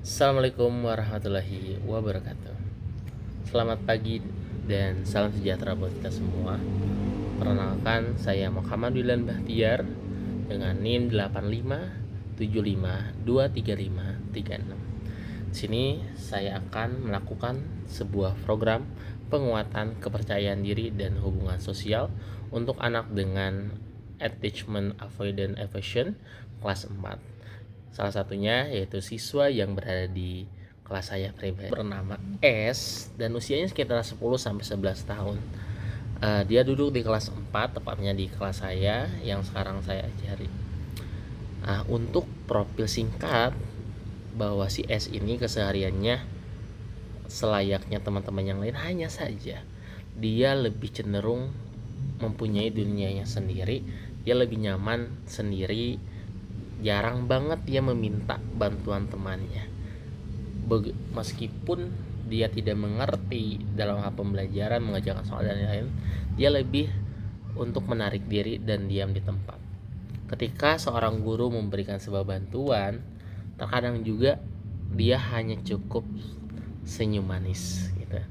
Assalamualaikum warahmatullahi wabarakatuh. Selamat pagi dan salam sejahtera buat kita semua. Perkenalkan, saya Muhammad Wilan Bahtiar dengan NIM 8575235336. Di sini saya akan melakukan sebuah program penguatan kepercayaan diri dan hubungan sosial untuk anak dengan Attachment Avoidance Evasion kelas 4. Salah satunya yaitu siswa yang berada di kelas saya pribadi bernama S dan usianya sekitar 10-11 tahun. Dia duduk di kelas 4, tepatnya di kelas saya yang sekarang saya ajari. Untuk profil singkat bahwa si S ini kesehariannya selayaknya teman-teman yang lain, hanya saja dia lebih cenderung mempunyai dunianya sendiri. Dia lebih nyaman sendiri, jarang banget dia meminta bantuan temannya. Meskipun dia tidak mengerti dalam hal pembelajaran, mengerjakan soal dan lain-lain, dia lebih untuk menarik diri dan diam di tempat. Ketika seorang guru memberikan sebuah bantuan, terkadang juga dia hanya cukup senyum manis gitu.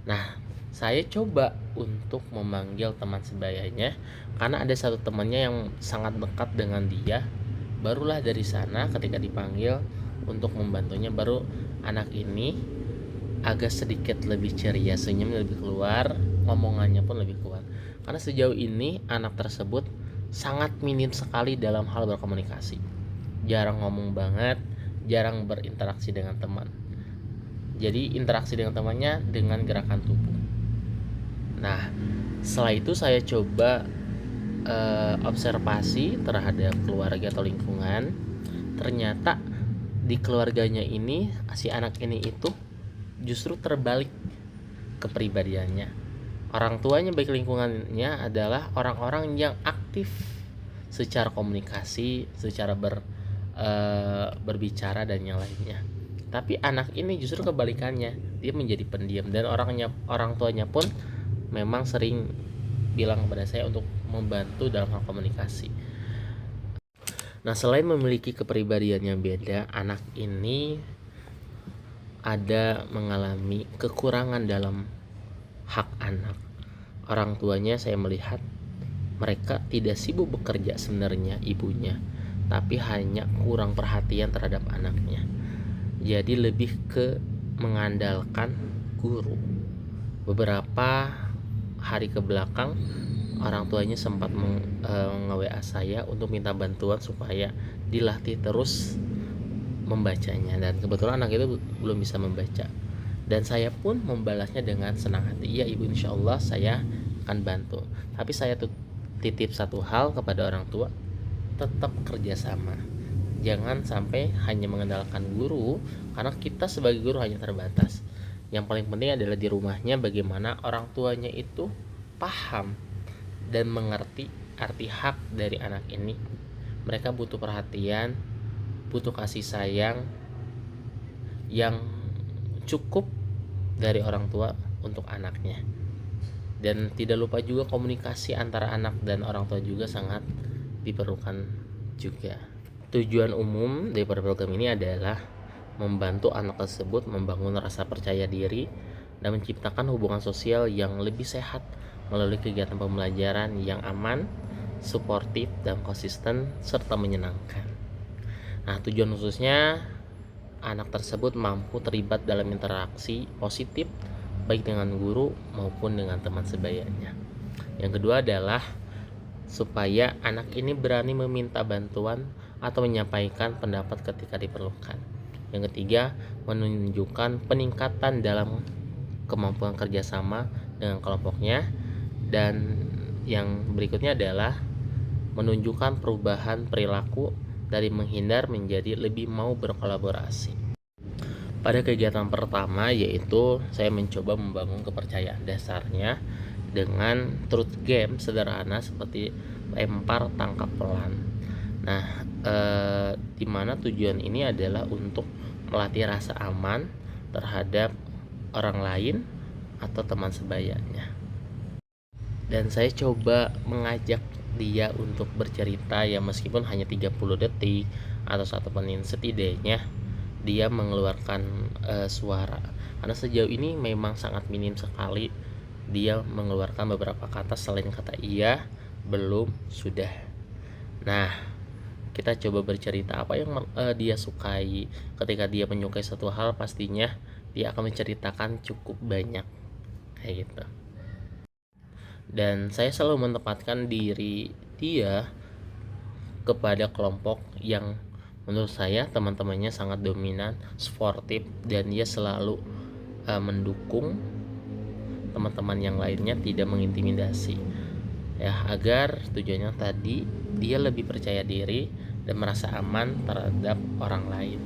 Nah, saya coba untuk memanggil teman sebayanya karena ada satu temannya yang sangat dekat dengan dia. Barulah dari sana ketika dipanggil untuk membantunya, baru anak ini agak sedikit lebih ceria, senyum lebih keluar, ngomongannya pun lebih kuat. Karena sejauh ini anak tersebut sangat minim sekali dalam hal berkomunikasi. Jarang ngomong banget, jarang berinteraksi dengan teman. Jadi interaksi dengan temannya dengan gerakan tubuh. Nah, setelah itu saya coba observasi terhadap keluarga atau lingkungan. Ternyata di keluarganya ini, si anak ini itu justru terbalik kepribadiannya. Orang tuanya baik lingkungannya adalah orang-orang yang aktif secara komunikasi, secara berbicara dan yang lainnya. Tapi anak ini justru kebalikannya, dia menjadi pendiam dan orang tuanya pun memang sering bilang kepada saya untuk membantu dalam hal komunikasi. Nah, selain memiliki kepribadian yang beda, anak ini ada mengalami kekurangan dalam hak anak. Orang tuanya saya melihat mereka tidak sibuk bekerja sebenarnya, ibunya, tapi hanya kurang perhatian terhadap anaknya. Jadi lebih ke mengandalkan guru. Beberapa hari ke belakang orang tuanya sempat nge-WA saya untuk minta bantuan supaya dilatih terus membacanya, dan kebetulan anak itu belum bisa membaca, dan saya pun membalasnya dengan senang hati. Iya ibu, insya Allah saya akan bantu. Tapi saya titip satu hal kepada orang tua, tetap kerjasama, jangan sampai hanya mengandalkan guru, karena kita sebagai guru hanya terbatas. Yang paling penting adalah di rumahnya bagaimana orang tuanya itu paham dan mengerti arti hak dari anak ini. Mereka butuh perhatian, butuh kasih sayang yang cukup dari orang tua untuk anaknya. Dan tidak lupa juga komunikasi antara anak dan orang tua juga sangat diperlukan juga. Tujuan umum daripada program ini adalah membantu anak tersebut membangun rasa percaya diri dan menciptakan hubungan sosial yang lebih sehat melalui kegiatan pembelajaran yang aman, suportif, dan konsisten serta menyenangkan. Nah, tujuan khususnya anak tersebut mampu terlibat dalam interaksi positif baik dengan guru maupun dengan teman sebayanya. Yang kedua adalah supaya anak ini berani meminta bantuan atau menyampaikan pendapat ketika diperlukan. Yang ketiga, menunjukkan peningkatan dalam kemampuan kerjasama dengan kelompoknya. Dan yang berikutnya adalah menunjukkan perubahan perilaku dari menghindar menjadi lebih mau berkolaborasi. Pada kegiatan pertama, yaitu saya mencoba membangun kepercayaan dasarnya dengan truth game sederhana seperti lempar tangkap pelan. Nah, dimana tujuan ini adalah untuk melatih rasa aman terhadap orang lain atau teman sebayanya. Dan saya coba mengajak dia untuk bercerita, ya meskipun hanya 30 detik atau 1 menit, setidaknya dia mengeluarkan suara. Karena sejauh ini memang sangat minim sekali dia mengeluarkan beberapa kata selain kata iya, belum, sudah. Nah, kita coba bercerita apa yang dia sukai. Ketika dia menyukai satu hal, pastinya dia akan menceritakan cukup banyak kayak gitu. Dan saya selalu menempatkan diri dia kepada kelompok yang menurut saya teman-temannya sangat dominan, sportif, dan dia selalu mendukung teman-teman yang lainnya, tidak mengintimidasi. Ya, agar tujuannya tadi dia lebih percaya diri dan merasa aman terhadap orang lain.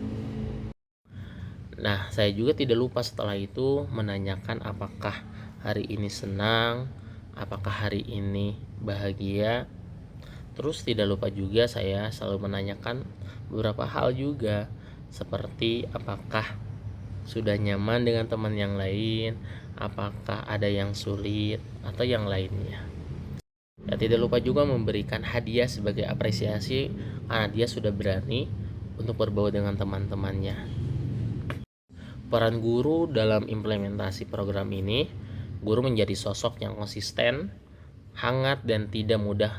Nah, saya juga tidak lupa setelah itu menanyakan apakah hari ini senang, apakah hari ini bahagia. Terus tidak lupa juga saya selalu menanyakan beberapa hal juga, seperti apakah sudah nyaman dengan teman yang lain, apakah ada yang sulit, atau yang lainnya. Ya, tidak lupa juga memberikan hadiah sebagai apresiasi karena dia sudah berani untuk berbaur dengan teman-temannya. Peran guru dalam implementasi program ini, guru menjadi sosok yang konsisten, hangat, dan tidak mudah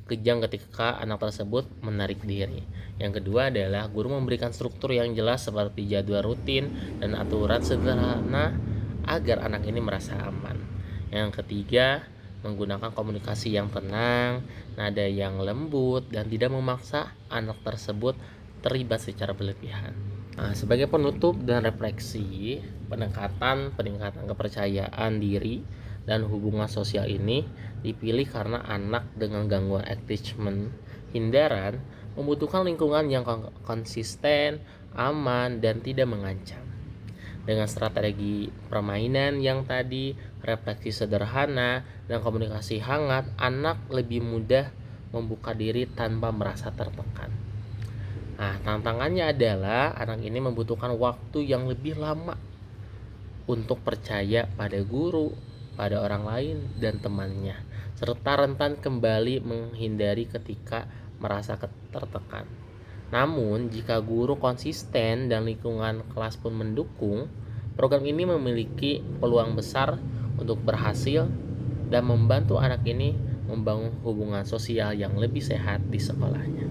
kejang ketika anak tersebut menarik diri. Yang kedua adalah guru memberikan struktur yang jelas seperti jadwal rutin dan aturan sederhana agar anak ini merasa aman. Yang ketiga, menggunakan komunikasi yang tenang, nada yang lembut, dan tidak memaksa anak tersebut terlibat secara berlebihan. Nah, sebagai penutup dan refleksi, peningkatan kepercayaan diri dan hubungan sosial ini dipilih karena anak dengan gangguan attachment hindaran membutuhkan lingkungan yang konsisten, aman, dan tidak mengancam. Dengan strategi permainan yang tadi, refleksi sederhana, dan komunikasi hangat, anak lebih mudah membuka diri tanpa merasa tertekan. Nah, tantangannya adalah anak ini membutuhkan waktu yang lebih lama untuk percaya pada guru, pada orang lain, dan temannya, serta rentan kembali menghindari ketika merasa tertekan. Namun, jika guru konsisten dan lingkungan kelas pun mendukung, program ini memiliki peluang besar untuk berhasil dan membantu anak ini membangun hubungan sosial yang lebih sehat di sekolahnya.